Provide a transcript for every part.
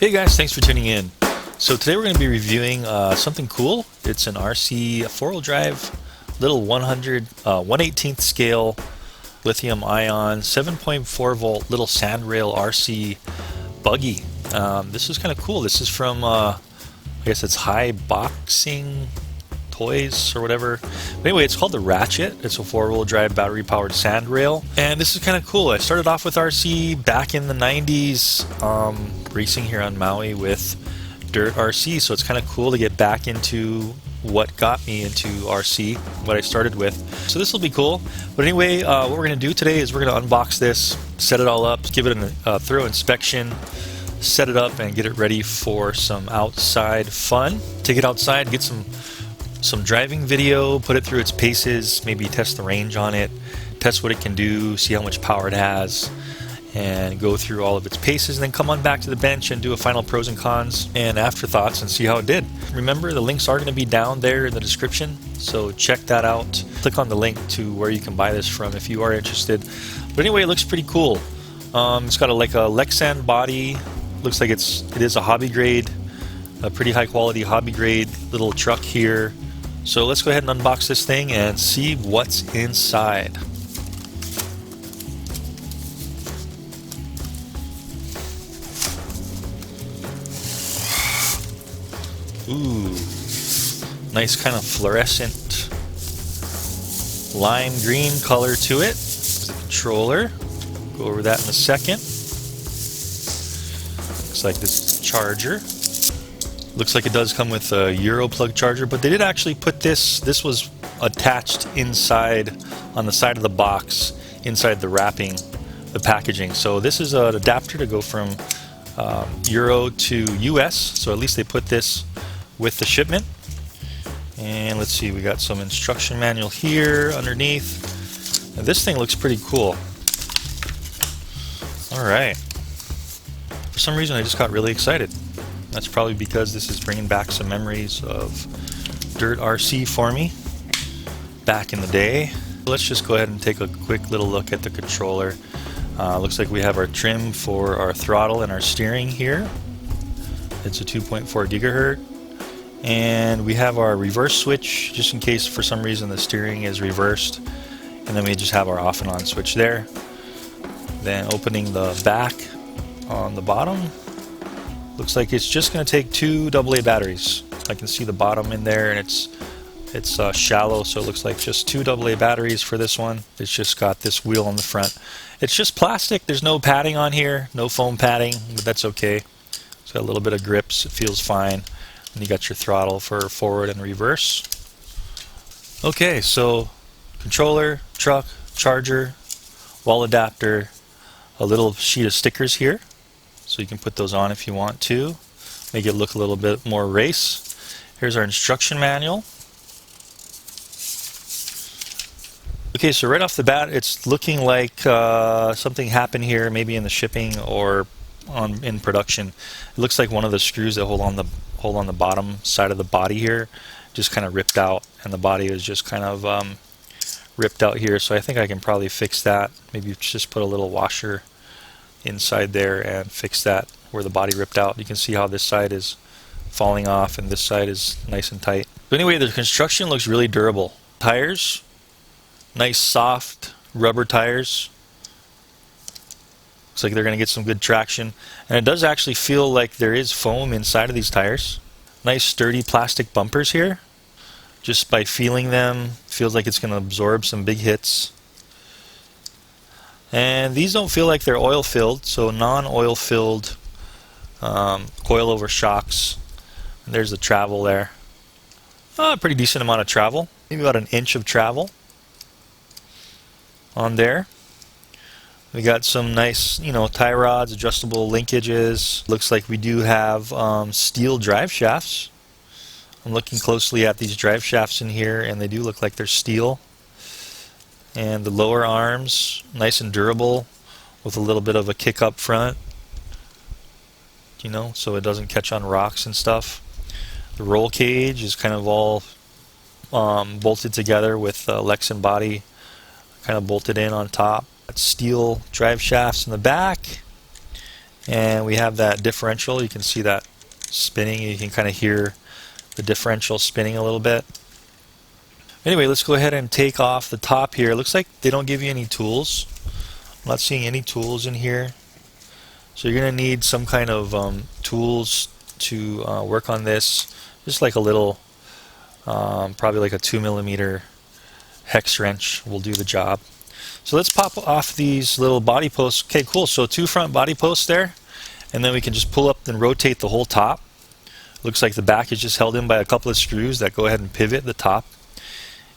Hey guys, thanks for tuning in. So today we're going to be reviewing something cool. It's an RC four-wheel drive, little 1/18th scale lithium ion 7.4 volt little SandRail RC buggy. This is kind of cool. This is from I guess it's High Boxing Toys or whatever. But anyway, it's called the RATCHET. It's a four-wheel drive battery powered SandRail, and this is kind of cool. I started off with RC back in the 90s, racing here on Maui with dirt RC, so it's kind of cool to get back into what got me into RC, what I started with. So this will be cool. But anyway, what we're going to do today is we're going to unbox this, set it all up, give it a thorough inspection, set it up, and get it ready for some outside fun. Take it outside, get some driving video, put it through its paces, maybe test the range on it, test what it can do, see how much power it has, and go through all of its paces, and then come on back to the bench and do a final pros and cons and afterthoughts and see how it did. Remember, the links are going to be down there in the description, so check that out. Click on the link to where you can buy this from if you are interested. But anyway, it looks pretty cool. It's got like a Lexan body. Looks like it is a hobby grade, a pretty high quality hobby grade little truck here. So let's go ahead and unbox this thing and see what's inside. Ooh, nice kind of fluorescent lime green color to it. The controller, go over that in a second. Looks like this charger. Looks like it does come with a Euro plug charger, but they did actually put this was attached inside on the side of the box, inside the wrapping, the packaging. So this is an adapter to go from Euro to US, so at least they put this with the shipment. And let's see, we got some instruction manual here underneath. Now, this thing looks pretty cool. Alright. For some reason I just got really excited. That's probably because this is bringing back some memories of dirt RC for me back in the day. Let's just go ahead and take a quick little look at the controller. Looks like we have our trim for our throttle and our steering here. It's a 2.4 gigahertz. And we have our reverse switch, just in case for some reason the steering is reversed. And then we just have our off and on switch there. Then opening the back on the bottom. Looks like it's just going to take 2 AA batteries. I can see the bottom in there, and it's shallow, so it looks like just 2 AA batteries for this one. It's just got this wheel on the front. It's just plastic. There's no padding on here, no foam padding, but that's okay. It's got a little bit of grips. It feels fine. And you got your throttle for forward and reverse. Okay, so controller, truck, charger, wall adapter, a little sheet of stickers here. So you can put those on if you want to. Make it look a little bit more race. Here's our instruction manual. Okay, so right off the bat, it's looking like something happened here, maybe in the shipping or in production. It looks like one of the screws that hold on the bottom side of the body here just kind of ripped out, and the body is just kind of ripped out here. So I think I can probably fix that. Maybe just put a little washer inside there and fix that where the body ripped out. You can see how this side is falling off and this side is nice and tight. But anyway, the construction looks really durable. Tires, nice soft rubber tires. Looks like they're going to get some good traction, and it does actually feel like there is foam inside of these tires. Nice sturdy plastic bumpers here. Just by feeling them, feels like it's going to absorb some big hits. And these don't feel like they're oil filled, so non-oil filled coilover shocks. And there's the travel there. Pretty decent amount of travel, maybe about an inch of travel on there. We got some nice, tie rods, adjustable linkages. Looks like we do have steel drive shafts. I'm looking closely at these drive shafts in here, and they do look like they're steel. And the lower arms, nice and durable, with a little bit of a kick up front, so it doesn't catch on rocks and stuff. The roll cage is kind of all bolted together with the Lexan body kind of bolted in on top. Steel drive shafts in the back, And we have that differential. You can see that spinning. You can kind of hear the differential spinning a little bit. Anyway, let's go ahead and take off the top here. It looks like they don't give you any tools. I'm not seeing any tools in here. So you're going to need some kind of tools to work on this. Just like a little, probably like a 2mm hex wrench will do the job. So let's pop off these little body posts. Okay, cool. So 2 front body posts there. And then we can just pull up and rotate the whole top. Looks like the back is just held in by a couple of screws that go ahead and pivot the top.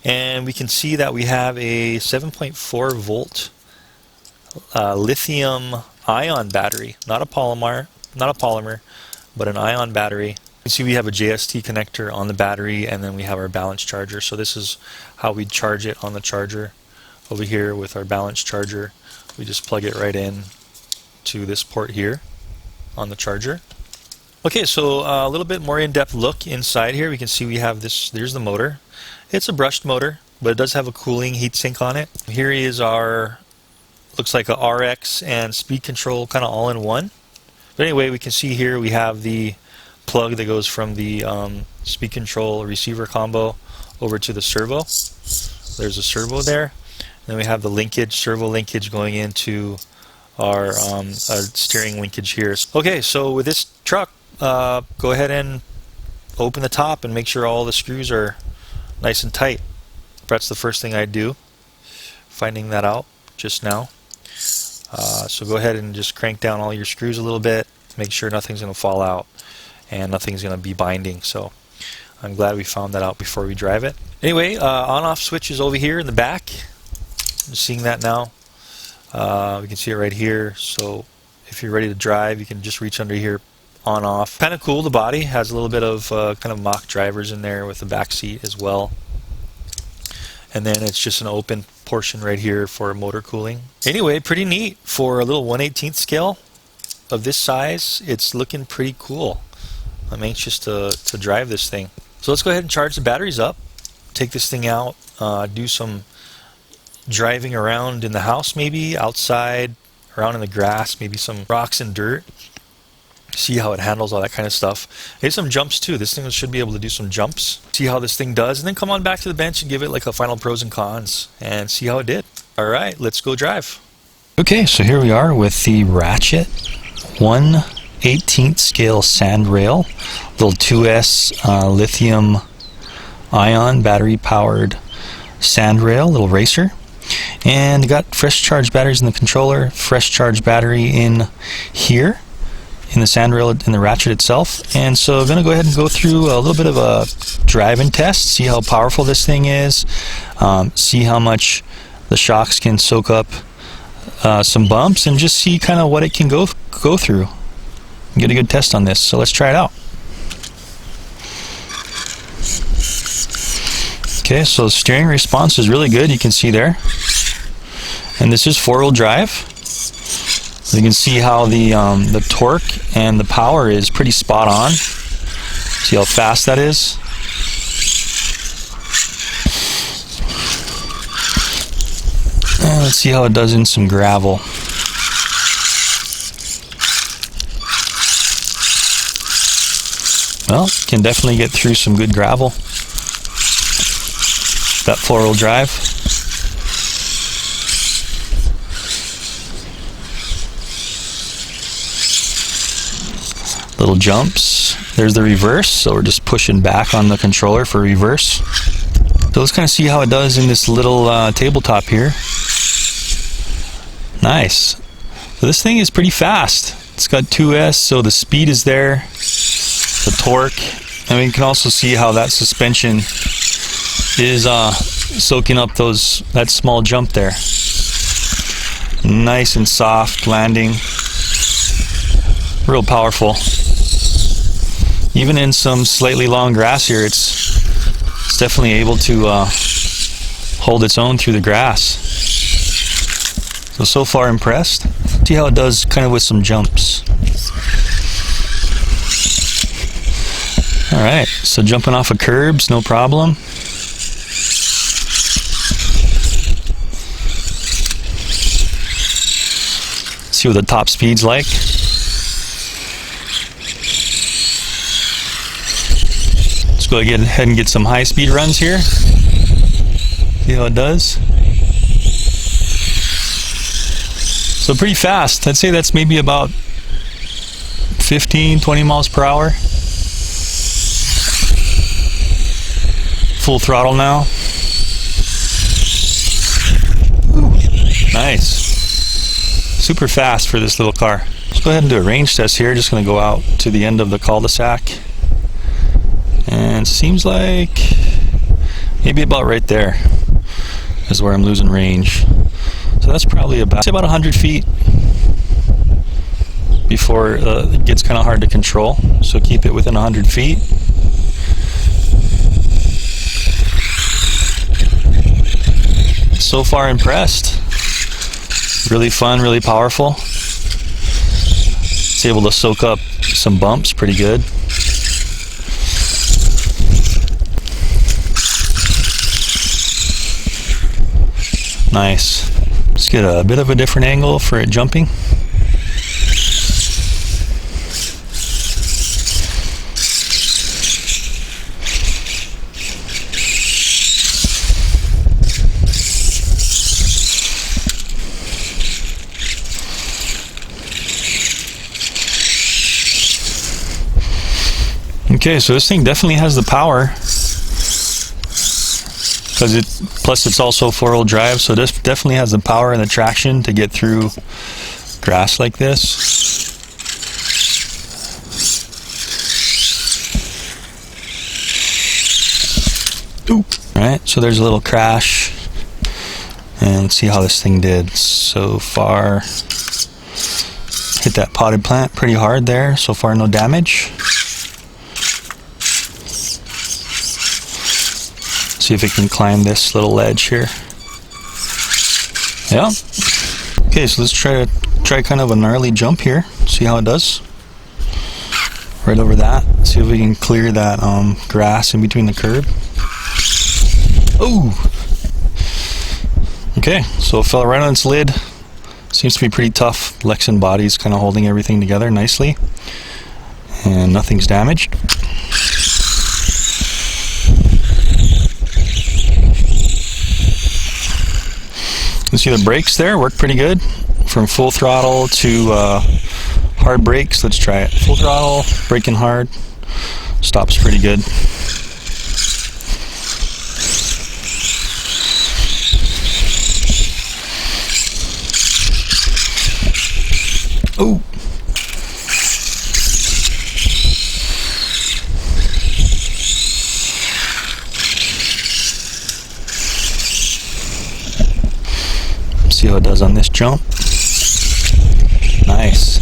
And we can see that we have a 7.4 volt lithium ion battery, not a polymer, but an ion battery. You can see we have a JST connector on the battery, and then we have our balance charger. So this is how we charge it on the charger. Over here with our balance charger, we just plug it right in to this port here on the charger. Okay, so a little bit more in-depth look inside here. We can see we have this, there's the motor. It's a brushed motor, but it does have a cooling heatsink on it. Here is our, looks like a RX and speed control kind of all in one. But anyway, we can see here we have the plug that goes from the speed control receiver combo over to the servo. There's a servo there. Then we have the linkage, servo linkage going into our steering linkage here. Okay, so with this truck, go ahead and open the top and make sure all the screws are nice and tight. That's the first thing I do, finding that out just now. So go ahead and just crank down all your screws a little bit, make sure nothing's going to fall out and nothing's going to be binding. So I'm glad we found that out before we drive it. Anyway, on-off switch is over here in the back. I'm seeing that now. We can see it right here. So if you're ready to drive, you can just reach under here, on off. Kind of cool. The body has a little bit of kind of mock drivers in there with the back seat as well. And then it's just an open portion right here for motor cooling. Anyway, pretty neat for a little 1/18 scale of this size. It's looking pretty cool. I'm anxious to drive this thing. So let's go ahead and charge the batteries up. Take this thing out. Do some driving around in the house, maybe outside, around in the grass, maybe some rocks and dirt. See how it handles all that kind of stuff. There's some jumps too. This thing should be able to do some jumps. See how this thing does, and then come on back to the bench and give it like a final pros and cons and see how it did. All right, let's go drive. Okay, so here we are with the RATCHET 1/18 scale SandRail, little 2S lithium ion battery powered SandRail, little racer. And you got fresh charged batteries in the controller, fresh charged battery in here, in the SandRail, in the RATCHET itself. And so I'm going to go ahead and go through a little bit of a driving test, see how powerful this thing is, see how much the shocks can soak up some bumps, and just see kind of what it can go through. Get a good test on this. So let's try it out. Okay, so steering response is really good, you can see there. And this is 4-wheel drive. So you can see how the torque and the power is pretty spot on. See how fast that is? And let's see how it does in some gravel. Well, can definitely get through some good gravel. That 4-wheel drive. Little jumps. There's the reverse, so we're just pushing back on the controller for reverse. So let's kind of see how it does in this little tabletop here. Nice. So this thing is pretty fast. It's got 2S, so the speed is there, the torque, and we can also see how that suspension is soaking up that small jump there. Nice and soft landing, real powerful. Even in some slightly long grass here, it's definitely able to hold its own through the grass. So far impressed. See how it does kind of with some jumps. Alright, so jumping off of curbs, no problem. See what the top speed's like. Let's go ahead and get some high-speed runs here. See how it does. So pretty fast. I'd say that's maybe about 15-20 miles per hour. Full throttle now. Ooh, nice. Super fast for this little car. Let's go ahead and do a range test here. Just going to go out to the end of the cul-de-sac. And seems like maybe about right there is where I'm losing range. So that's probably about 100 feet before it gets kind of hard to control. So keep it within 100 feet. So far impressed. Really fun, really powerful. It's able to soak up some bumps pretty good. Nice. Let's get a bit of a different angle for it jumping. Okay, so this thing definitely has the power. Plus it's also four-wheel drive, so this definitely has the power and the traction to get through grass like this. Oop. Alright, so there's a little crash. And let's see how this thing did so far. Hit that potted plant pretty hard there. So far no damage. See if it can climb this little ledge here. Yeah. Okay, so let's try kind of a gnarly jump here. See how it does. Right over that. See if we can clear that grass in between the curb. Oh. Okay, so it fell right on its lid. Seems to be pretty tough. Lexan body's kind of holding everything together nicely, and nothing's damaged. You see the brakes there work pretty good. From full throttle to hard brakes. Let's try it. Full throttle, braking hard. Stops pretty good. Oh. See how it does on this jump. Nice.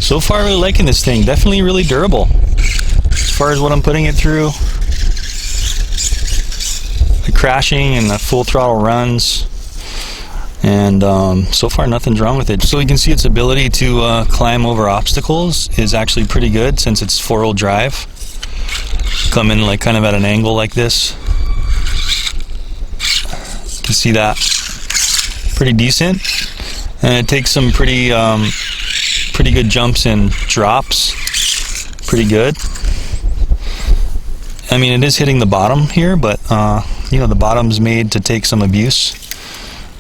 So far, really liking this thing. Definitely really durable. As far as what I'm putting it through, the crashing and the full throttle runs, and so far nothing's wrong with it. So you can see its ability to climb over obstacles is actually pretty good since it's four-wheel drive. Come in like kind of at an angle like this. You can see that pretty decent, and it takes some pretty good jumps and drops. Pretty good. I mean, it is hitting the bottom here, but you know, the bottom's made to take some abuse.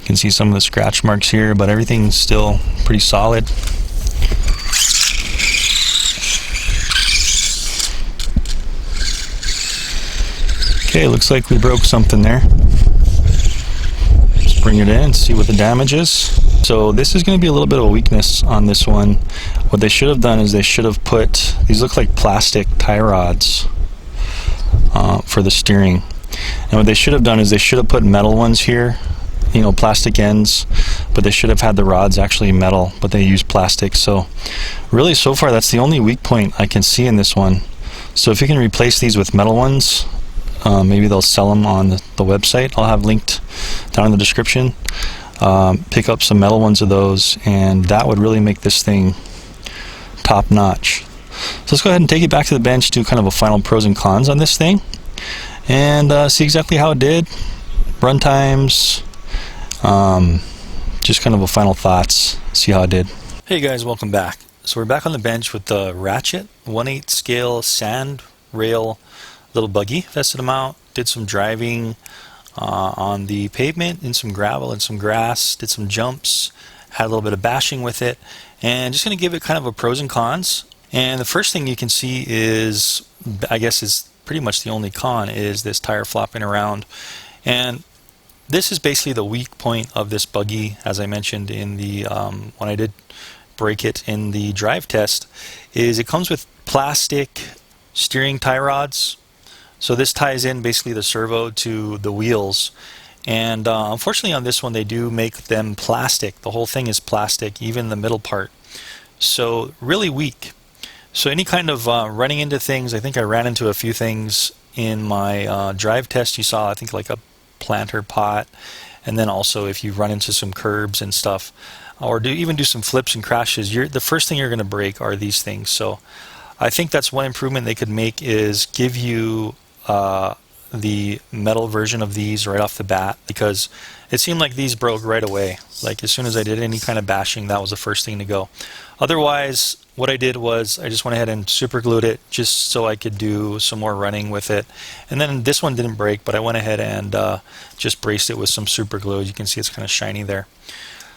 You can see some of the scratch marks here, but everything's still pretty solid. Okay, looks like we broke something there. Let's bring it in and see what the damage is. So this is going to be a little bit of a weakness on this one. What they should have done is they should have put, these look like plastic tie rods for the steering. And what they should have done is they should have put metal ones here, you know, plastic ends, but they should have had the rods actually metal, but they used plastic. So really, so far, that's the only weak point I can see in this one. So if you can replace these with metal ones, maybe they'll sell them on the website. I'll have linked down in the description. Pick up some metal ones of those, and that would really make this thing top notch. So let's go ahead and take it back to the bench, do kind of a final pros and cons on this thing, and see exactly how it did. Run times, just kind of a final thoughts, see how it did. Hey guys, welcome back. So we're back on the bench with the RATCHET 1/8 scale SandRail little buggy. Tested them out, did some driving on the pavement in some gravel and some grass, did some jumps, had a little bit of bashing with it, and just going to give it kind of a pros and cons. And the first thing you can see is, I guess is pretty much the only con, is this tire flopping around. And this is basically the weak point of this buggy, as I mentioned in the when I did break it in the drive test, is it comes with plastic steering tie rods. So this ties in basically the servo to the wheels. And unfortunately on this one they do make them plastic. The whole thing is plastic, even the middle part. So really weak. So any kind of running into things, I think I ran into a few things in my drive test. You saw, I think, like a planter pot, and then also if you run into some curbs and stuff, or even do some flips and crashes, the first thing you're going to break are these things. So I think that's one improvement they could make, is give you the metal version of these right off the bat, because it seemed like these broke right away. Like as soon as I did any kind of bashing, that was the first thing to go. Otherwise, what I did was I just went ahead and super glued it just so I could do some more running with it. And then this one didn't break, but I went ahead and just braced it with some super glue. As you can see, it's kind of shiny there.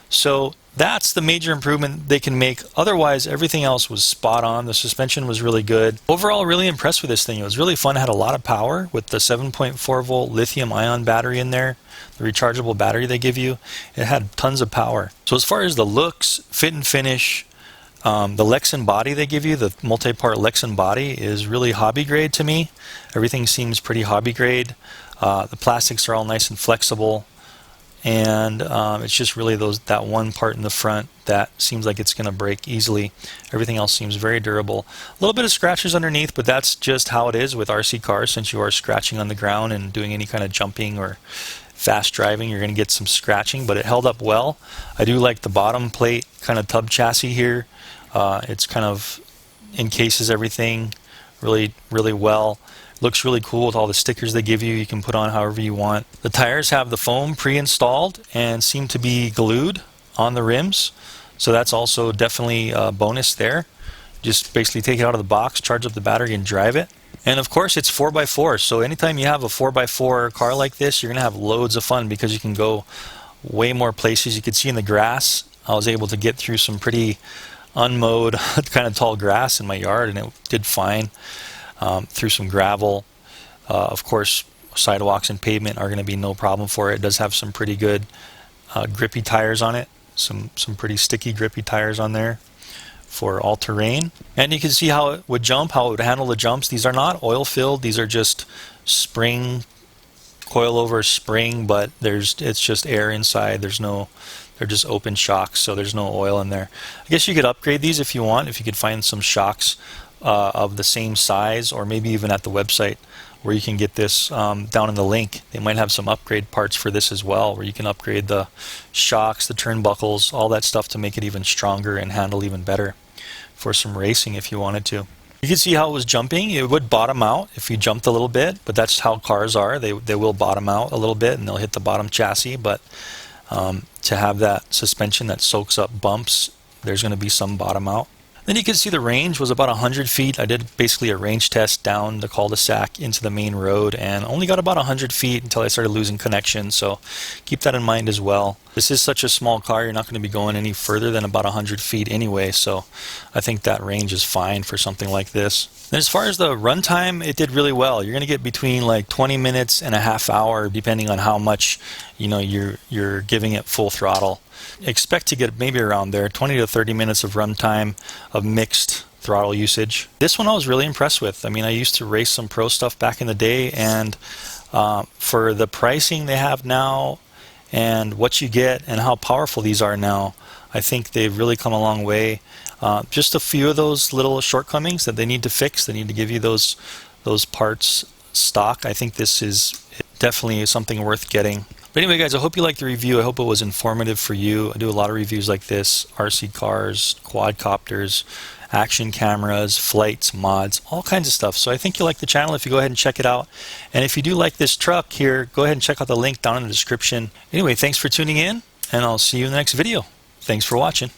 So that's the major improvement they can make. Otherwise, everything else was spot on. The suspension was really good. Overall, really impressed with this thing. It was really fun. It had a lot of power with the 7.4 volt lithium ion battery in there, the rechargeable battery they give you. It had tons of power. So as far as the looks, fit and finish, the Lexan body they give you, the multi-part Lexan body, is really hobby grade to me. Everything seems pretty hobby grade. The plastics are all nice and flexible. And it's just really that one part in the front that seems like it's going to break easily. Everything else seems very durable. A little bit of scratches underneath, but that's just how it is with RC cars. Since you are scratching on the ground and doing any kind of jumping or fast driving, you're going to get some scratching, but it held up well. I do like the bottom plate kind of tub chassis here. It's kind of encases everything really, really well. Looks really cool with all the stickers they give you. You can put on however you want. The tires have the foam pre-installed and seem to be glued on the rims. So that's also definitely a bonus there. Just basically take it out of the box, charge up the battery, and drive it. And of course, it's 4x4. So anytime you have a 4x4 car like this, you're going to have loads of fun because you can go way more places. You could see in the grass, I was able to get through some pretty unmowed, kind of tall grass in my yard, and it did fine. Through some gravel. Of course, sidewalks and pavement are going to be no problem for it. It does have some pretty good grippy tires on it. Some pretty sticky grippy tires on there for all terrain. And you can see how it would jump, how it would handle the jumps. These are not oil filled. These are just spring, coilover spring, but it's just air inside. They're just open shocks, so there's no oil in there. I guess you could upgrade these if you want, if you could find some shocks of the same size, or maybe even at the website where you can get this down in the link. They might have some upgrade parts for this as well, where you can upgrade the shocks, the turnbuckles, all that stuff to make it even stronger and handle even better for some racing if you wanted to. You can see how it was jumping. It would bottom out if you jumped a little bit, but that's how cars are. They will bottom out a little bit and they'll hit the bottom chassis, but to have that suspension that soaks up bumps, there's going to be some bottom out. Then you can see the range was about 100 feet. I did basically a range test down the cul-de-sac into the main road and only got about 100 feet until I started losing connection, so keep that in mind as well. This is such a small car, you're not going to be going any further than about 100 feet anyway, so I think that range is fine for something like this. And as far as the runtime, it did really well. You're going to get between like 20 minutes and a half hour depending on how much you're giving it full throttle. Expect to get maybe around there, 20 to 30 minutes of runtime of mixed throttle usage. This one I was really impressed with. I mean, I used to race some pro stuff back in the day, and for the pricing they have now and what you get and how powerful these are now, I think they've really come a long way. Just a few of those little shortcomings that they need to fix. They need to give you those parts stock. I think this is definitely something worth getting. But anyway, guys, I hope you liked the review. I hope it was informative for you. I do a lot of reviews like this: RC cars, quadcopters, action cameras, flights, mods, all kinds of stuff. So I think you'll like the channel if you go ahead and check it out. And if you do like this truck here, go ahead and check out the link down in the description. Anyway, thanks for tuning in, and I'll see you in the next video. Thanks for watching.